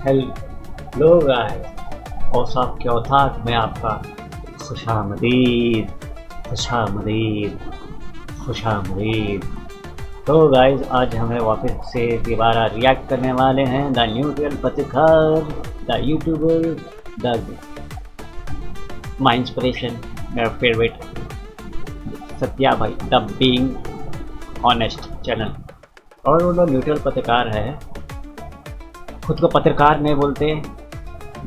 Hello guys, और सब क्या औताक में आपका खुशामदीद खुशामदीद खुशामदीद। तो गाइस, आज हमें वापस से दोबारा रिएक्ट करने वाले हैं द न्यूट्रल पत्रकार, the YouTuber, the my inspiration, मेरा फेवरेट सत्या भाई, द बीइंग ऑनेस्ट चैनल। और वो न्यूट्रल पत्रकार है, खुद को पत्रकार नहीं बोलते,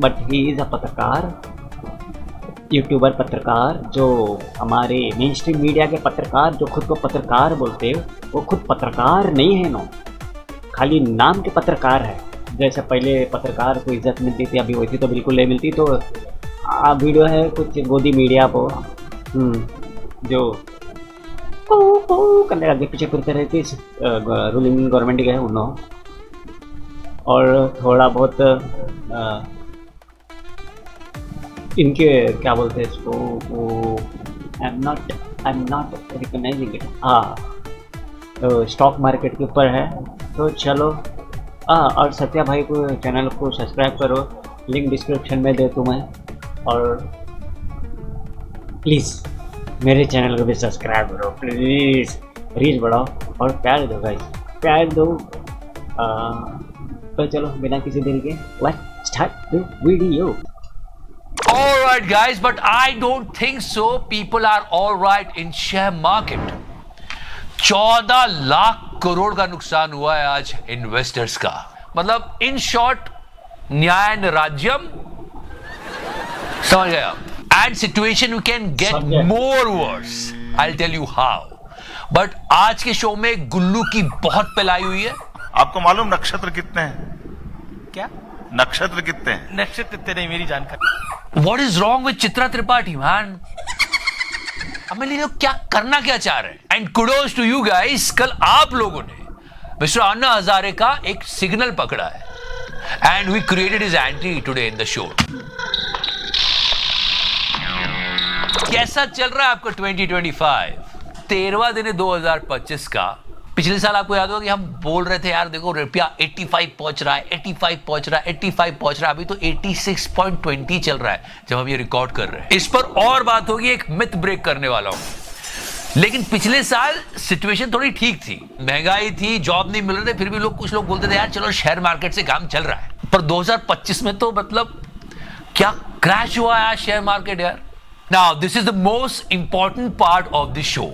बट ही इज़ अ पत्रकार, यूट्यूबर पत्रकार। जो हमारे मेन स्ट्रीम मीडिया के पत्रकार जो खुद को पत्रकार बोलते हैं, वो खुद पत्रकार नहीं है, नो, खाली नाम के पत्रकार है। जैसे पहले पत्रकार को इज्जत मिलती थी, अभी वैसी तो बिल्कुल नहीं मिलती। तो वीडियो है कुछ गोदी मीडिया को जो करने आगे पीछे फिरते रहती रूलिंग गवर्नमेंट के है उन्होंने, और थोड़ा बहुत इनके क्या बोलते हैं इसको, वो I am not recognising it. तो स्टॉक मार्केट के ऊपर है। तो चलो, और सत्या भाई को चैनल को सब्सक्राइब करो, लिंक डिस्क्रिप्शन में दे तुम्हें। और प्लीज़ मेरे चैनल को भी सब्सक्राइब करो, प्लीज़ रीच बढ़ाओ और प्यार दो गाइस, प्यार दो। तो चलो बिना किसी देरी के let's start the video. All right, guys, but I don't think so. People are all right in share market. 14 lakh crore का नुकसान हुआ है आज इन्वेस्टर्स का। मतलब इन शॉर्ट, न्याय न राज्यम, समझ गए आप? And situation you can get more worse. I'll tell you how. But आज के शो में गुल्लू की बहुत पिलाई हुई है। आपको मालूम नक्षत्र कितने हैं? क्या नक्षत्र कितने हैं? नक्षत्र कितने नहीं मेरी जानकारी। What is wrong with Chitra Tripathi, man? अब मैं लोग क्या करना क्या चाह रहे हैं? And kudos to you guys, कल आप लोगों ने मिस्टर अन्ना हजारे का एक सिग्नल पकड़ा है, and we created his entry today in the show. कैसा चल रहा है आपका 2025? 13वां दिन है 2025 का। पिछले साल आपको याद होगा कि हम बोल रहे थे यार देखो रुपया 85 पहुंच रहा है, 85 पहुंच रहा है, 85 पहुंच रहा है। अभी तो 86.20 चल रहा है जब हम ये रिकॉर्ड कर रहे हैं। इस पर और बात होगी, एक मिथ ब्रेक करने वाला हूं। लेकिन पिछले साल सिचुएशन थोड़ी ठीक थी, महंगाई थी, जॉब नहीं मिल रहे थे, फिर भी कुछ लोग बोलते थे यार चलो शेयर मार्केट से काम चल रहा है। पर 2025 में तो मतलब क्या क्रैश हुआ है शेयर मार्केट यार। Now this is the most important part of the show.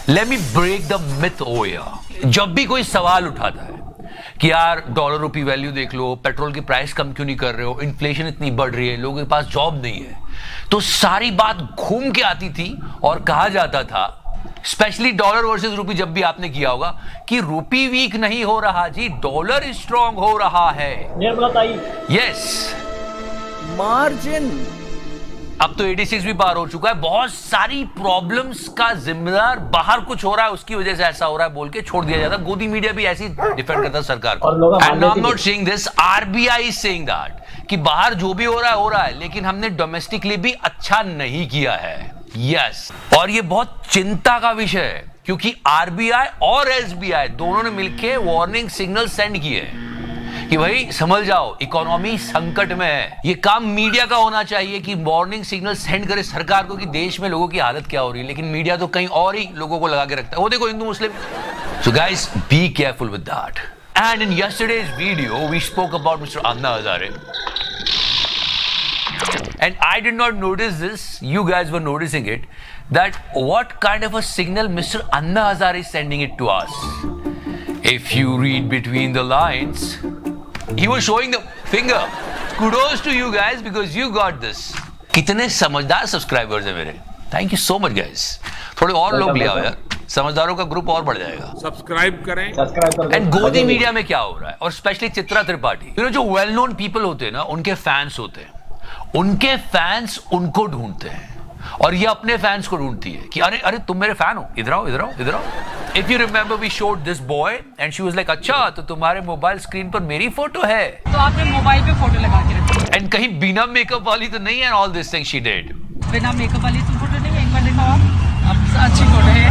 Let me break the myth over here. जब भी कोई सवाल उठाता है कि यार डॉलर रुपी वैल्यू देख लो, पेट्रोल की प्राइस कम क्यों नहीं कर रहे हो, इन्फ्लेशन इतनी बढ़ रही है, लोगों के पास जॉब नहीं है, तो सारी बात घूम के आती थी और कहा जाता था, स्पेशली डॉलर वर्सेस रुपी जब भी आपने किया होगा, कि रुपी वीक नहीं हो रहा जी, डॉलर स्ट्रांग हो रहा है। यस, मार्जिन अब तो 86 भी पार हो चुका है। बहुत सारी प्रॉब्लम्स का जिम्मेदार बाहर कुछ हो रहा है, उसकी वजह से ऐसा हो रहा है बोल के छोड़ दिया जाता। गोदी मीडिया भी ऐसी डिफेंड करता है सरकार को। And I am not saying this, RBI is saying that कि बाहर जो भी हो रहा है, लेकिन हमने डोमेस्टिकली भी अच्छा नहीं किया है। यस, और ये बहुत चिंता का विषय है, क्योंकि आरबीआई और एसबीआई दोनों ने मिलकर वार्निंग सिग्नल सेंड किए हैं कि भाई समझ जाओ इकोनॉमी संकट में है। ये काम मीडिया का होना चाहिए कि वार्निंग सिग्नल सेंड करे सरकार को कि देश में लोगों की हालत क्या हो रही है, लेकिन मीडिया तो कहीं और ही लोगों को लगा के रखता है। वो देखो हिंदू मुस्लिम। So guys, be careful with that. And in yesterday's video we spoke about mister Anna Hazare, and I did not notice this, you guys were noticing it, that what kind of a signal Mr. Anna Hazare is sending it to us. If you read between the lines, he was showing the finger. Kudos to you guys because you got this. कितने समझदार subscribers हैं मेरे। Thank you so much guys. थोड़े और लोग ले आओ यार, समझदारों का ग्रुप और बढ़ जाएगा। सब्सक्राइब करें। एंड गोदी मीडिया में क्या हो रहा है, और स्पेशली चित्रा त्रिपाठी, जो वेल नोन पीपल होते हैं ना, उनके फैंस होते हैं, उनके फैंस उनको ढूंढते हैं और ये अपने फैंस को ढूंढती है कि अरे अरे तुम मेरे फैन हो, इधर आओ इधर आओ इधर आओ। If you remember we showed this boy and she was like अच्छा तो तुम्हारे मोबाइल स्क्रीन पर मेरी फोटो है, तो आपने मोबाइल पे फोटो लगा के रखी एंड कहीं बिना मेकअप वाली तो नहीं है। All this thing she did. बिना मेकअप वाली तो फोटो नहीं है, एक बार दिखाओ आप, अच्छी फोटो है।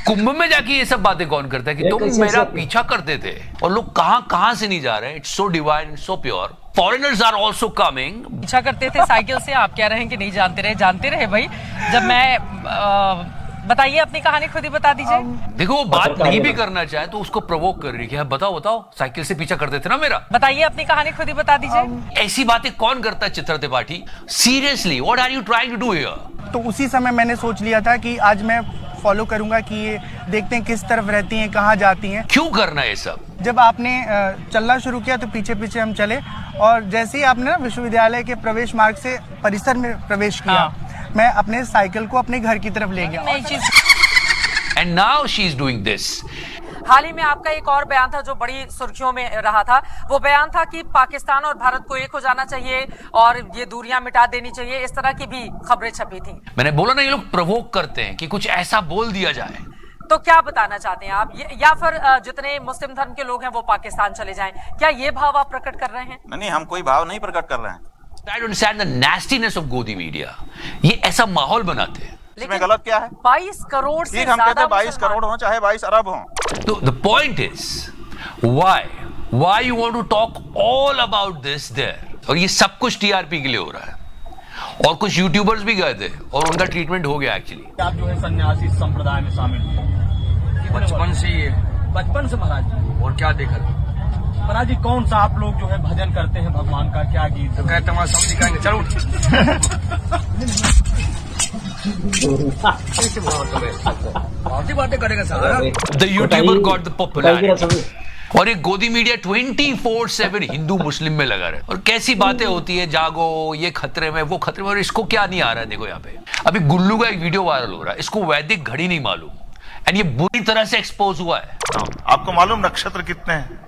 कुंभ में जाके ये सब बातें कौन करता है कि ये तुम कैसे मेरा सब- पीछा करते थे और लोग कहां से नहीं जा रहे हैं. It's so divine, so pure. Foreigners are also coming. पीछा करते थे साइकिल से, आप कह रहे हैं कि नहीं जानते रहे भाई. जब मैं बताइए अपनी कहानी खुद ही बता दीजिए. देखो वो बात पत्रकार नहीं भी है। करना चाहे तो उसको प्रवोक कर रही है कि हाँ, बताओ साइकिल से पीछा करते थे ना मेरा. बताइए अपनी कहानी खुद ही बता दीजिए. ऐसी बातें कौन करता है Chitra Tripathi? Seriously, what are you trying to do here? तो उसी समय मैंने सोच लिया था कि आज मैं फॉलो करूंगा कि ये देखते हैं किस तरफ रहती हैं, कहाँ जाती हैं. क्यों करना है ये सब? जब आपने चलना शुरू किया तो पीछे पीछे हम चले और जैसे ही आपने ना विश्वविद्यालय के प्रवेश मार्ग से परिसर में प्रवेश किया, मैं अपने साइकिल को अपने घर की तरफ ले गया. नई चीज. And now she is doing this. हाल ही में आपका एक और बयान था जो बड़ी सुर्खियों में रहा था. वो बयान था कि पाकिस्तान और भारत को एक हो जाना चाहिए और ये दूरियां मिटा देनी चाहिए. इस तरह की भी खबरें छपी थी. मैंने बोला ना, ये लोग प्रवोक करते हैं कि कुछ ऐसा बोल दिया जाए. तो क्या बताना चाहते हैं आप? या फिर जितने मुस्लिम धर्म के लोग हैं वो पाकिस्तान चले जाएं, क्या ये भाव आप प्रकट कर रहे हैं? नहीं, हम कोई भाव नहीं प्रकट कर रहे हैं. I don't understand the nastiness of गोदी मीडिया. ये ऐसा माहौल बनाते हैं. इसमें गलत क्या है? 22 करोड़ से ठीक, हम कहते ज्यादा हैं 22 मुसलमान. करोड़ हो चाहे 22 अरब हो. तो the point is, why you want to talk all about this there? और ये सब कुछ टीआरपी के लिए हो रहा है. और कुछ यूट्यूबर्स भी गए थे और उनका ट्रीटमेंट हो गया एक्चुअली. आप जो है सन्यासी संप्रदाय में शामिल हुए बचपन से ही. बचपन से महाराज जी. और क्या देखा महाराज जी? कौन सा आप लोग जो है भजन करते हैं भगवान का, क्या गीत? तो कहते हैं समझ दिखाएंगे. चलो बातें करेगा सारा. The YouTuber got the popularity. बताइए. और ये गोदी मीडिया 24/7 हिंदू मुस्लिम में लगा रहे. और कैसी बातें होती है, जागो, ये खतरे में, वो खतरे में. और इसको क्या नहीं आ रहा है? देखो यहाँ पे अभी गुल्लू का एक वीडियो वायरल हो रहा है. इसको वैदिक घड़ी नहीं मालूम एंड ये बुरी तरह से एक्सपोज हुआ है. आपको मालूम नक्षत्र कितने हैं?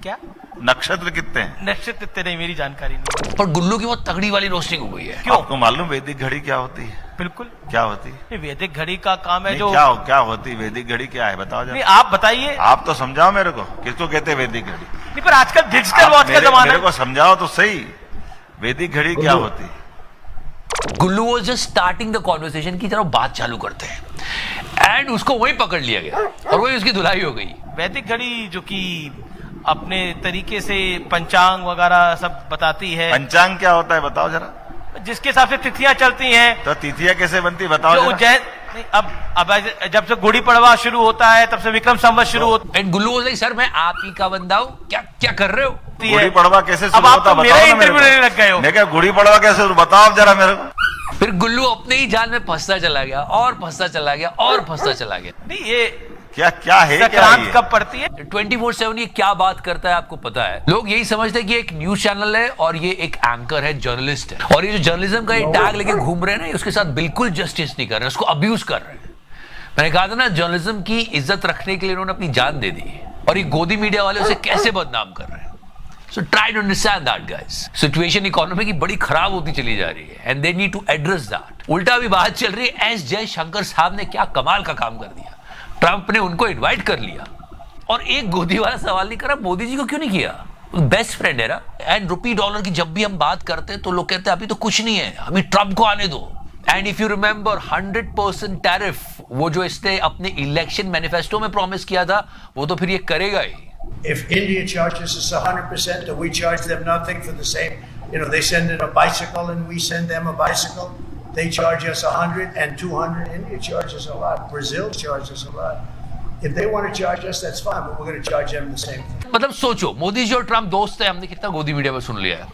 क्या नक्षत्र कितने हैं? नक्षत्र तेरे मेरी जानकारी नहीं. पर गुल्लू की बहुत तगड़ी वाली रोस्टिंग हो गई है. क्यों? आपको मालूम वैदिक घड़ी क्या होती है? बिल्कुल. क्या होती है? ये वैदिक घड़ी का काम है नहीं, जो. क्या होती है वैदिक घड़ी? क्या है बताओ नहीं, जरा. आप बताइए. आप तो समझाओ मेरे को, किसको कहते हैं वैदिक घड़ी? नहीं, पर आजकल डिजिटल आप वॉच का जमाना मेरे है. को समझाओ तो सही. वैदिक घड़ी क्या होती है? Gullu was just starting the conversation की तरफ बात चालू करते हैं एंड उसको वही पकड़ लिया गया और वही उसकी धुलाई हो गई. वैदिक घड़ी जो कि अपने तरीके से पंचांग वगैरह सब बताती है. पंचांग क्या होता है बताओ जरा. जिसके हिसाब से तिथियां चलती हैं. तो तिथियां कैसे बनती बताओ जो जरा. उज्जैन नहीं, अब जब से गुड़ी पड़वा शुरू होता है तब से विक्रम संवत शुरू होता and Gullu was like, sir मैं आप ही का बंदा हूं, क्या कर रहे हो? है. गुड़ी पड़वा कैसे अब शुरू आप होता तो है मेरा बताओ ना मेरे इंटरव्यू लेने लग गए हो. को. मैं क्या गुड़ी पड़वा कैसे शुरू बताओ जरा मेरे को. फिर गुल्लू अपने ही जाल में फंसता चला गया और फंसता चला गया और फंसता चला गया. नहीं, ये क्या है क्या संक्रांत ये? कब पड़ती है? 24/7 ये क्या बात करता है आपको पता है? लोग यही समझते हैं कि एक न्यूज चैनल है और ये एक एंकर है, जर्नलिस्ट है. और ये जो जर्नलिज्म का ये टैग लेके घूम रहे हैं ना, उसके साथ बिल्कुल जस्टिस नहीं कर रहे हैं, उसको अब्यूज कर रहे हैं. मैंने कहा था ना, जर्नलिज्म की इज्जत रखने के लिए उन्होंने अपनी जान दे दी और ये गोदी मीडिया वाले उसे कैसे बदनाम कर रहे हैं. So try to understand that, guys. Situation economy की बड़ी खराब होती चली जा रही है and they need to address that. उल्टा अभी बात चल रही है, एस जयशंकर साहब ने क्या कमाल का काम कर दिया. ट्रंप ने उनको इनवाइट कर लिया और एक गोदी वाला सवाल नहीं करा, मोदी जी को क्यों नहीं किया? बेस्ट फ्रेंड है ना. एंड रुपी डॉलर की जब भी हम बात करते हैं तो लोग कहते हैं अभी तो कुछ नहीं है, अभी ट्रंप को आने दो. And if you remember 100% tariff, वो जो इसने अपने इलेक्शन मैनिफेस्टो में प्रॉमिस किया था, वो तो फिर ये करेगा ही. If India charges us 100% and we charge them nothing for the same, they send in a bicycle and we send them a bicycle. They charge us 100 and 200. India charges a lot. Brazil charges a lot. If they want to charge us, that's fine, but we're going to charge them the same thing. मतलब सोचो, मोदी जी और Trump दोस्त है, हमने कितना गोदी media में सुन लिया है.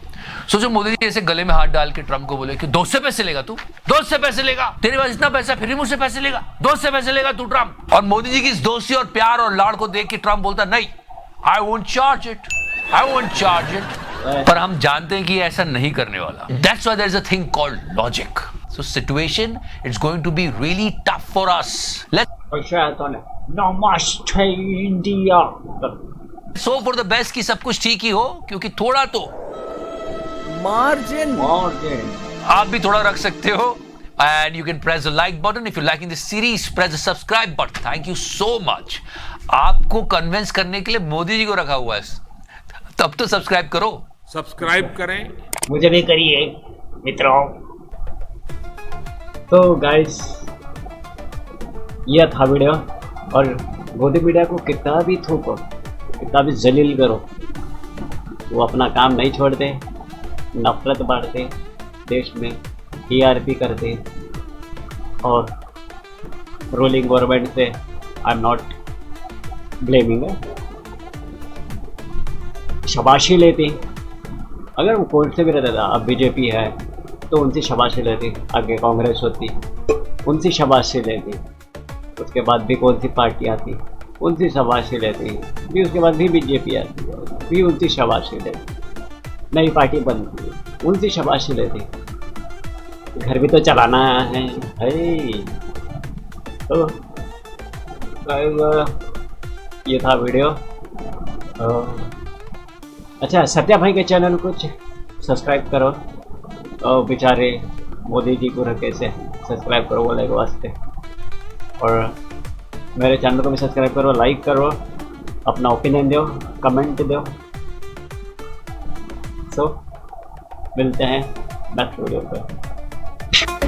सोचो मोदी जी ऐसे गले में हाथ डाल के ट्रम्प को बोले कि दोस्त से पैसे लेगा तू, दोस्त से पैसे लेगा, तेरे पास इतना पैसा फिर भी मुझसे पैसे लेगा, दोस्त से पैसे लेगा तू ट्रम्प. और मोदी जी की इस दोस्ती और प्यार और लाड़ को देख के ट्रम्प बोलता नहीं, I won't charge it. I won't charge it. पर हम जानते हैं कि ऐसा नहीं करने वाला. That's why there's a thing called logic. So situation, it's going to be really tough for us. नमस्ते India. So for the best कि सब कुछ ठीक ही हो, क्योंकि थोड़ा तो मार्जिन. आप भी थोड़ा रख सकते हो. And you can press the like button. If you're liking this series, press the subscribe button. Thank you so much. आपको कन्विंस करने के लिए मोदी जी को रखा हुआ है, तब तो सब्सक्राइब करो. सब्सक्राइब करें. मुझे भी करिए मित्रों. तो गाइस, ये था वीडियो. और गोदी मीडिया को कितना भी थूको, कितना भी जलील करो, वो अपना काम नहीं छोड़ते, नफरत बांटते देश में, टीआरपी करते और रूलिंग गवर्नमेंट से आई एम नॉट ब्लेमिंग शाबाशी लेती। अगर वो कोर्ट से भी रहता था, अब बीजेपी है तो उनसे शाबाशी लेती, आगे कांग्रेस होती उनसे शाबाशी लेती, उसके बाद भी कौन सी पार्टी आती उनसे शाबाशी लेती, फिर उसके बाद भी बीजेपी आती फिर उनसे शाबाशी लेती, नई पार्टी बनती उनसे शाबाशी लेती, घर भी तो चलाना है। तो ये था वीडियो। अच्छा, सत्या भाई के चैनल कुछ सब्सक्राइब करो, और बेचारे मोदी जी को रखे से सब्सक्राइब करो बोले वास्ते, और मेरे चैनल को भी सब्सक्राइब करो, लाइक करो, अपना ओपिनियन दो, कमेंट दो। सो मिलते हैं नेक्स्ट वीडियो पर।